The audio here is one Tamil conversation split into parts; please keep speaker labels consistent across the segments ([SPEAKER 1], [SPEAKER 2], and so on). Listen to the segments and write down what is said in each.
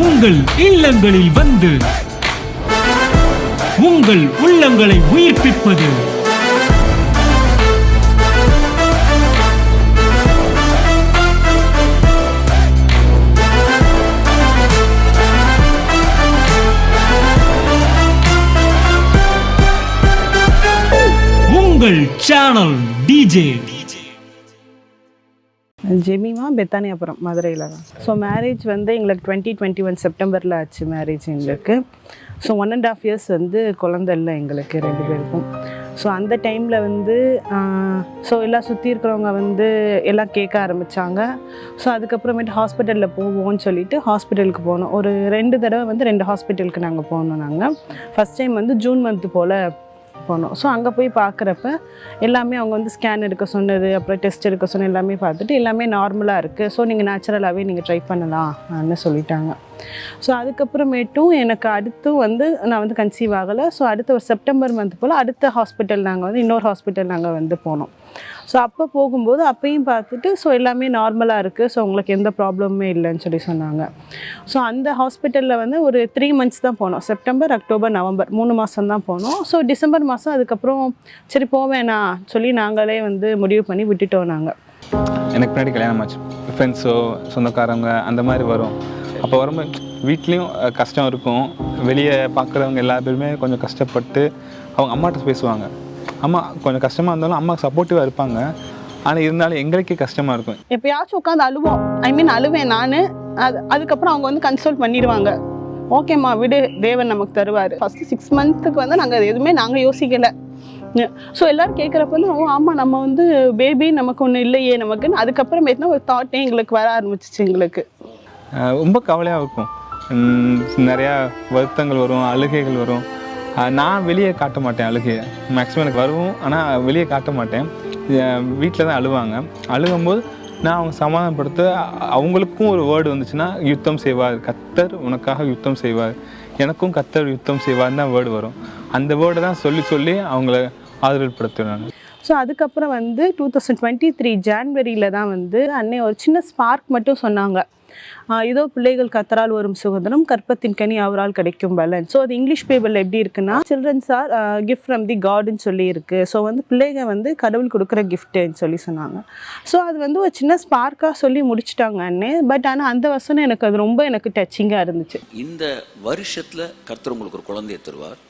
[SPEAKER 1] உங்கள் இல்லங்களில் வந்து உங்கள் உள்ளங்களை உயிர்ப்பிப்பது உங்கள் சேனல் டிஜே
[SPEAKER 2] ஜெமிமா பெத்தானியாபுரம் மதுரையில் தான். ஸோ மேரேஜ் வந்து எங்களுக்கு 2021 செப்டம்பரில் ஆச்சு மேரேஜ் எங்களுக்கு. ஸோ 1.5 இயர்ஸ் வந்து குழந்தை இல்லை எங்களுக்கு 2 பேருக்கும். ஸோ அந்த டைமில் வந்து ஸோ எல்லாம் சுற்றி இருக்கிறவங்க வந்து எல்லாம் கேட்க ஆரம்பித்தாங்க. ஸோ அதுக்கப்புறமேட்டு ஹாஸ்பிட்டலில் போவோம்னு சொல்லிட்டு ஹாஸ்பிட்டலுக்கு போனோம். ஒரு 2 தடவை வந்து 2 ஹாஸ்பிட்டலுக்கு நாங்கள் போனோம். நாங்கள் ஃபஸ்ட் டைம் வந்து ஜூன் மந்த்து போல் போனோம். ஸோ அங்கே போய் பார்க்குறப்ப எல்லாமே அவங்க வந்து ஸ்கேன் எடுக்க சொன்னது, அப்புறம் டெஸ்ட் எடுக்க சொன்னது எல்லாமே பார்த்துட்டு எல்லாமே நார்மலாக இருக்குது. ஸோ நீங்கள் நேச்சுரலாகவே நீங்கள் ட்ரை பண்ணலாம்னு சொல்லிட்டாங்க. ஸோ அதுக்கப்புறமேட்டும் எனக்கு அடுத்தும் வந்து நான் வந்து கன்சீவ் ஆகலை. ஸோ அடுத்த ஒரு செப்டம்பர் மந்த் போல் அடுத்த ஹாஸ்பிட்டல் நாங்கள் வந்து இன்னொரு ஹாஸ்பிட்டல் நாங்கள் வந்து போனோம். ஸோ அப்போ போகும்போது அப்பையும் பார்த்துட்டு ஸோ எல்லாமே நார்மலாக இருக்குது, ஸோ உங்களுக்கு எந்த ப்ராப்ளமுமே இல்லைன்னு சொல்லி சொன்னாங்க. ஸோ அந்த ஹாஸ்பிட்டலில் வந்து ஒரு 3 மந்த்ஸ் தான் போனோம். செப்டம்பர், அக்டோபர், நவம்பர் 3 மாதம் தான் போனோம். ஸோ டிசம்பர் மாதம் அதுக்கப்புறம் சரி போவேணா சொல்லி நாங்களே வந்து முடிவு பண்ணி விட்டுட்டோம். நாங்கள்
[SPEAKER 3] எனக்கு பின்னாடி கல்யாணம் ஆச்சு. ஃப்ரெண்ட்ஸோ சொந்தக்காரங்க அந்த மாதிரி வரும். அப்போ வரும்போது வீட்லேயும் கஷ்டம் இருக்கும். வெளியே பார்க்குறவங்க எல்லா பேருமே கொஞ்சம் கஷ்டப்பட்டு அவங்க அம்மாட்ட பேசுவாங்க. அம்மா கொஞ்சம் கஷ்டமாக இருந்தாலும் அம்மா சப்போர்ட்டிவாக இருப்பாங்க. ஆனால் இருந்தாலும் எங்களுக்கே கஷ்டமாக இருக்கும்.
[SPEAKER 2] எப்பயாச்சும் உட்காந்து அழுவோம். அழுவேன் நான். அதுக்கப்புறம் அவங்க வந்து கன்சல்ட் பண்ணிடுவாங்க. ஓகேம்மா விடு, தேவன் நமக்கு தருவார். ஃபஸ்ட்டு 6 மந்த்துக்கு வந்து நாங்கள் எதுவுமே நாங்கள் யோசிக்கலை. ஸோ எல்லோரும் கேட்குறப்ப வந்து ஆமாம் நம்ம வந்து பேபி நமக்கு ஒன்றும் இல்லையே நமக்குன்னு அதுக்கப்புறமேட்டுனா ஒரு தாட்டே எங்களுக்கு வர ஆரம்பிச்சிச்சு. எங்களுக்கு
[SPEAKER 3] ரொம்ப கவலையாக இருக்கும். நிறையா வருத்தங்கள் வரும், அழுகைகள் வரும். நான் வெளியே காட்ட மாட்டேன் அழுகையை. மேக்ஸிமம் எனக்கு வரும், ஆனால் வெளியே காட்ட மாட்டேன். வீட்டில் தான் அழுவாங்க. அழுகும்போது நான் அவங்க சமாதானப்படுத்த அவங்களுக்கும் ஒரு வேர்டு வந்துச்சுன்னா, யுத்தம் செய்வார் கர்த்தர், உனக்காக யுத்தம் செய்வார், எனக்கும் கர்த்தர் யுத்தம் செய்வார்னு தான் வேர்டு வரும். அந்த வேர்டை தான் சொல்லி சொல்லி அவங்கள ஆதரவுப்படுத்துவேன்.
[SPEAKER 2] ஸோ அதுக்கப்புறம் வந்து 2023 ஜான்வரியில் தான் வந்து அன்னை ஒரு சின்ன ஸ்பார்க் மட்டும் சொன்னாங்க. இதோ பிள்ளைகள் கத்தரால் வரும் சுதந்திரம், கற்பத்தின் கனி அவரால் கிடைக்கும் பலன். ஸோ அது இங்கிலீஷ் பைபிளில் எப்படி இருக்குன்னா, childrens are gift from the காட்னு சொல்லி இருக்கு. ஸோ வந்து பிள்ளைங்க வந்து கடவுள் கொடுக்குற கிஃப்ட்டுன்னு சொல்லி சொன்னாங்க. ஸோ அது வந்து ஒரு சின்ன ஸ்பார்க்காக சொல்லி முடிச்சுட்டாங்க அண்ணே. பட் ஆனால் அந்த வசனம் எனக்கு அது ரொம்ப எனக்கு டச்சிங்காக இருந்துச்சு.
[SPEAKER 4] இந்த வருஷத்தில் கர்த்தர் உங்களுக்கு ஒரு குழந்தையை தருவார்.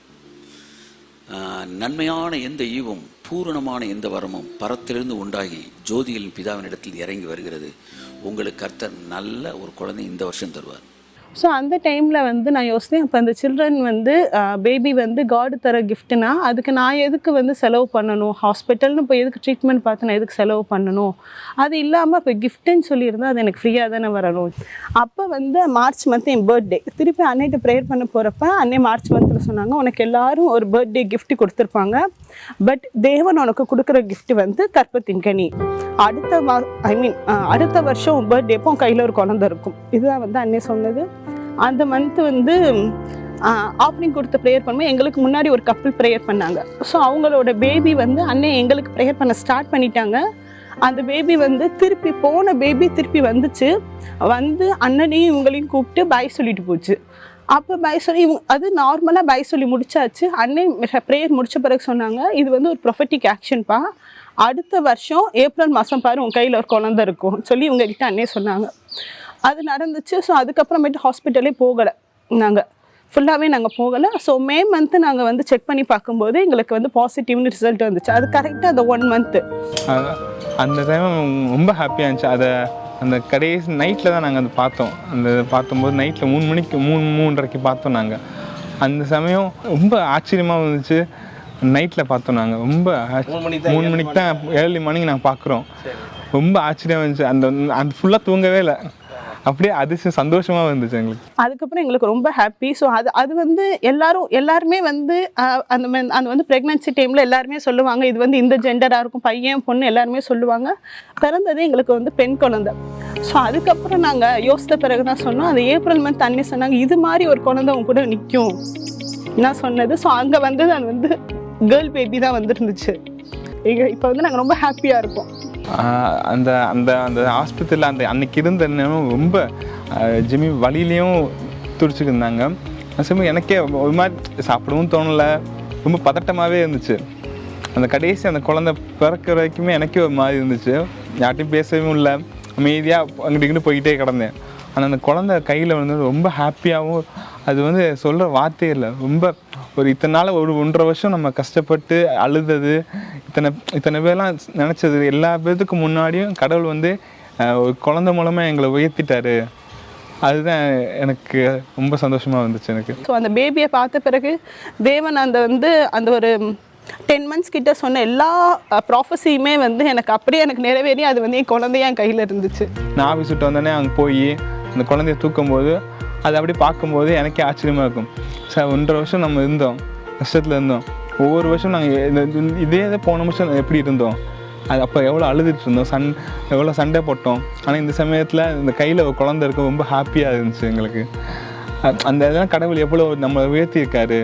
[SPEAKER 4] நன்மையான எந்த ஈவும் பூரணமான எந்த வரமும் பரத்திலிருந்து உண்டாகி ஜோதிகளின் பிதாவின் இடத்தில் இறங்கி வருகிறது. உங்களுக்கு கர்த்தர் நல்ல ஒரு குழந்தை இந்த வருஷம் தருவார்.
[SPEAKER 2] ஸோ அந்த டைமில் வந்து நான் யோசித்தேன், அப்போ அந்த சில்ட்ரன் வந்து பேபி வந்து காடு தர கிஃப்ட்னா அதுக்கு நான் எதுக்கு வந்து செலவு பண்ணணும்? ஹாஸ்பிட்டல்னு இப்போ எதுக்கு ட்ரீட்மெண்ட் பார்த்து நான் எதுக்கு செலவு பண்ணணும்? அது இல்லாமல் இப்போ கிஃப்ட்டுன்னு சொல்லியிருந்தால் அது எனக்கு ஃப்ரீயாக தானே வரணும். அப்போ வந்து மார்ச் மந்த் என் பர்த்டே. திருப்பி அன்னைகிட்ட ப்ரேயர் பண்ண போகிறப்ப அன்னை மார்ச் மந்தில் சொன்னாங்க, உனக்கு எல்லாரும் ஒரு பர்த்டே கிஃப்ட் கொடுத்துருப்பாங்க, பட் தேவன் உனக்கு கொடுக்குற கிஃப்ட் வந்து கற்பத்தின் கனி. அடுத்த வருஷம் பர்த்டேப்போ கையில் ஒரு குழந்தை இருக்கும். இதுதான் வந்து அன்னை சொன்னது. அந்த மந்த்து வந்து ஆஃபரிங் கொடுத்து ப்ரேயர் பண்ணும்போது எங்களுக்கு முன்னாடி ஒரு கப்பிள் ப்ரேயர் பண்ணாங்க. ஸோ அவங்களோட பேபி வந்து அன்னை எங்களுக்கு ப்ரேயர் பண்ண ஸ்டார்ட் பண்ணிட்டாங்க. அந்த பேபி வந்து திருப்பி போன பேபி திருப்பி வந்துச்சு. வந்து அண்ணனையும் இவங்களையும் கூப்பிட்டு பாய் சொல்லிட்டு போச்சு. அப்போ பாய் சொல்லி அது நார்மலாக பாய் சொல்லி முடிச்சாச்சு. அன்னை ப்ரேயர் முடித்த பிறகு சொன்னாங்க, இது வந்து ஒரு ப்ரொஃபட்டிக் ஆக்ஷன்ப்பா, அடுத்த வருஷம் ஏப்ரல் மாதம் பாரு உன் கையில் ஒரு குழந்தை இருக்கும் சொல்லி இவங்ககிட்ட அன்னை சொன்னாங்க. அது நடந்துச்சு. ஸோ அதுக்கப்புறமேட்டு ஹாஸ்பிட்டலே போகலை, நாங்கள் ஃபுல்லாகவே நாங்கள் போகலை. ஸோ மே மந்த்து நாங்கள் வந்து செக் பண்ணி பார்க்கும்போது எங்களுக்கு வந்து பாசிட்டிவ்னு ரிசல்ட் வந்துச்சு. அது கரெக்டாக அந்த 1 மந்த்து
[SPEAKER 3] அந்த டைம் ரொம்ப ஹாப்பியாக இருந்துச்சு. அதை அந்த கடைசி நைட்டில் தான் நாங்கள் அதை பார்த்தோம். அந்த பார்க்கும்போது நைட்டில் 3 மணிக்கு 3:30க்கு பார்த்தோம் நாங்கள். அந்த சமயம் ரொம்ப ஆச்சரியமாக இருந்துச்சு. நைட்டில் பார்த்தோம் நாங்கள். ரொம்ப 3 மணிக்கு தான் ஏர்லி மார்னிங் நாங்கள் பார்க்குறோம். ரொம்ப ஆச்சரியமாக இருந்துச்சு. அந்த ஃபுல்லாக தூங்கவே இல்லை. அப்படியே அதிர்ஷ்டம் சந்தோஷமாக இருந்துச்சு எங்களுக்கு.
[SPEAKER 2] அதுக்கப்புறம் எங்களுக்கு ரொம்ப ஹாப்பி. ஸோ அது வந்து எல்லாருமே வந்து அந்த வந்து ப்ரெக்னன்சி டைமில் எல்லாருமே சொல்லுவாங்க, இது வந்து இந்த ஜெண்டராக இருக்கும், பையன் பொண்ணு எல்லாருமே சொல்லுவாங்க. பிறந்தது எங்களுக்கு வந்து பெண் குழந்தை. ஸோ அதுக்கப்புறம் நாங்கள் யோசித்த பிறகு தான் சொன்னோம், அந்த ஏப்ரல் மந்த் அன்னி சொன்னாங்க, இது மாதிரி ஒரு குழந்தை அவங்க கூட நிற்கும் நான் சொன்னது. ஸோ அங்கே வந்தது அது வந்து கேர்ள் பேபி தான் வந்துருந்துச்சு. இப்போ வந்து நாங்கள் ரொம்ப ஹாப்பியாக இருக்கோம்.
[SPEAKER 3] அந்த அந்த அந்த ஆஸ்பத்திரியில் அன்னைக்கு இருந்த ரொம்ப ஜிம்மி வழியிலையும் துடிச்சுட்டு இருந்தாங்க. அந்த சமயம் எனக்கே ஒரு மாதிரி சாப்பிடவும் தோணலை, ரொம்ப பதட்டமாகவே இருந்துச்சு. அந்த கடைசி அந்த குழந்தை பிறக்கிற வரைக்குமே எனக்கே ஒரு மாதிரி இருந்துச்சு. யார்ட்டையும் பேசவும் இல்லை, அமைதியாக அங்கிட்டு இங்கிட்டு போய்கிட்டே கிடந்தேன். ஆனால் அந்த குழந்தை கையில் வந்து ரொம்ப ஹாப்பியாகவும், அது வந்து சொல்கிற வார்த்தையே இல்லை. ரொம்ப ஒரு இத்தனை நாள் ஒரு 1.5 வருஷம் நம்ம கஷ்டப்பட்டு அழுதது, இத்தனை பேர்லாம் நினச்சது, எல்லா பேர்த்துக்கு முன்னாடியும் கடவுள் வந்து ஒரு குழந்தை மூலமாக எங்களை உயர்த்திட்டாரு. அதுதான் எனக்கு ரொம்ப சந்தோஷமாக இருந்துச்சு எனக்கு.
[SPEAKER 2] ஸோ அந்த பேபியை பார்த்த பிறகு தேவன் அந்த ஒரு 10 months கிட்ட சொன்ன எல்லா ப்ராஃபஸியுமே வந்து எனக்கு நிறைவேறி அது வந்து என் குழந்தைய என் கையில் இருந்துச்சு.
[SPEAKER 3] நான் ஆஃபீஸ் விட்டு வந்தோடனே அங்கே போய் அந்த குழந்தைய தூக்கும்போது அதை அப்படியே பார்க்கும்போது எனக்கே ஆச்சரியமாக இருக்கும். சார் 1.5 வருஷம் நம்ம இருந்தோம், கஷ்டத்தில் இருந்தோம். ஒவ்வொரு வருஷம் நாங்கள் இதே போன வருஷம் எப்படி இருந்தோம், அது அப்போ எவ்வளோ அழுதுட்டு இருந்தோம், எவ்வளோ சண்டை போட்டோம். ஆனால் இந்த சமயத்தில் இந்த கையில் ஒரு குழந்தை இருக்க ரொம்ப ஹாப்பியாக இருந்துச்சு எங்களுக்கு. அந்த இதெல்லாம் கடவுள் எவ்வளோ நம்மளை உயர்த்தியிருக்காரு,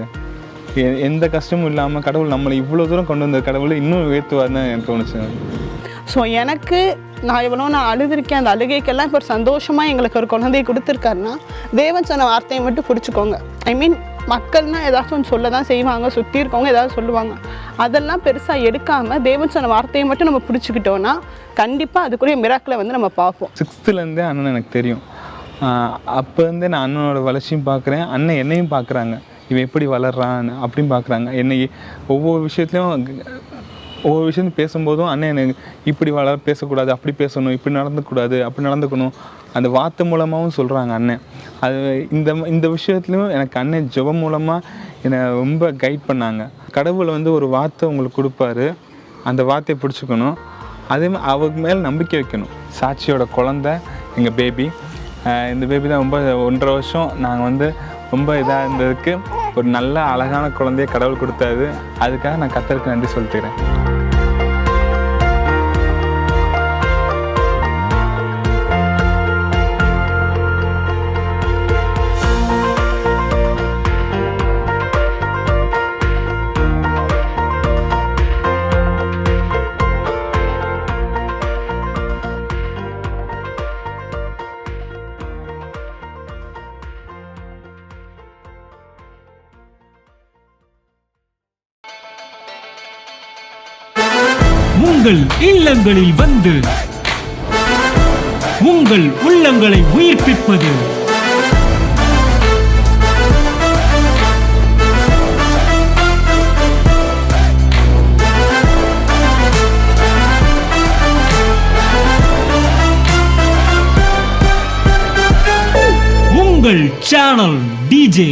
[SPEAKER 3] எந்த கஷ்டமும் இல்லாமல் கடவுள் நம்மளை இவ்வளோ தூரம் கொண்டு வந்த கடவுள் இன்னும் உயர்த்துவார்னு எனக்கு தோணுச்சு.
[SPEAKER 2] ஸோ நான் அழுதுருக்கேன், அந்த அழுகைக்கெல்லாம் இப்போ ஒரு சந்தோஷமாக எங்களுக்கு ஒரு குழந்தையை கொடுத்துருக்காருன்னா தேவன் சொன்ன வார்த்தையை மட்டும் பிடிச்சிக்கோங்க. ஐ மீன் மக்கள்னால் ஏதாச்சும் ஒன்று சொல்ல தான் செய்வாங்க, சுற்றி இருக்கவங்க ஏதாவது சொல்லுவாங்க, அதெல்லாம் பெருசாக எடுக்காமல் தேவன் சொன்ன வார்த்தையை மட்டும் நம்ம பிடிச்சிக்கிட்டோன்னா கண்டிப்பாக அதுக்குரிய மிராக்களை வந்து நம்ம பார்ப்போம்.
[SPEAKER 3] 6th அண்ணன் எனக்கு தெரியும். அப்போ இருந்தே நான் அண்ணனோட வளர்ச்சியும் பார்க்குறேன், அண்ணன் என்னையும் பார்க்குறாங்க, இவன் எப்படி வளர்றான் அப்படின்னு பார்க்குறாங்க. என்னை ஒவ்வொரு விஷயத்தையும் பேசும்போதும் அண்ணன் எனக்கு இப்படி பேசக்கூடாது, அப்படி பேசணும், இப்படி நடந்துக்கூடாது, அப்படி நடந்துக்கணும், அந்த வார்த்தை மூலமாகவும் சொல்கிறாங்க அண்ணன். அது இந்த விஷயத்துலையும் எனக்கு அண்ணன் ஜெபம் மூலமாக என்னை ரொம்ப கைட் பண்ணாங்க. கடவுள் வந்து ஒரு வார்த்தை உங்களுக்கு கொடுப்பாரு, அந்த வார்த்தையை பிடிச்சிக்கணும், அதேமாதிரி அவங்க மேலே நம்பிக்கை வைக்கணும். சாட்சியோட குழந்தை எங்கள் பேபி. இந்த பேபி தான் ரொம்ப 1.5 வருஷம் நாங்கள் வந்து ரொம்ப இதாக இருந்ததுக்கு ஒரு நல்ல அழகான குழந்தைய கடவுள் கொடுத்தாரு. அதுக்காக நான் கர்த்தருக்கு நன்றி சொல்லிக்கிறேன்.
[SPEAKER 1] உங்கள் இல்லங்களில் வந்து உங்கள் உள்ளங்களை உயிர்ப்பிப்பது உங்கள் சேனல் டிஜே.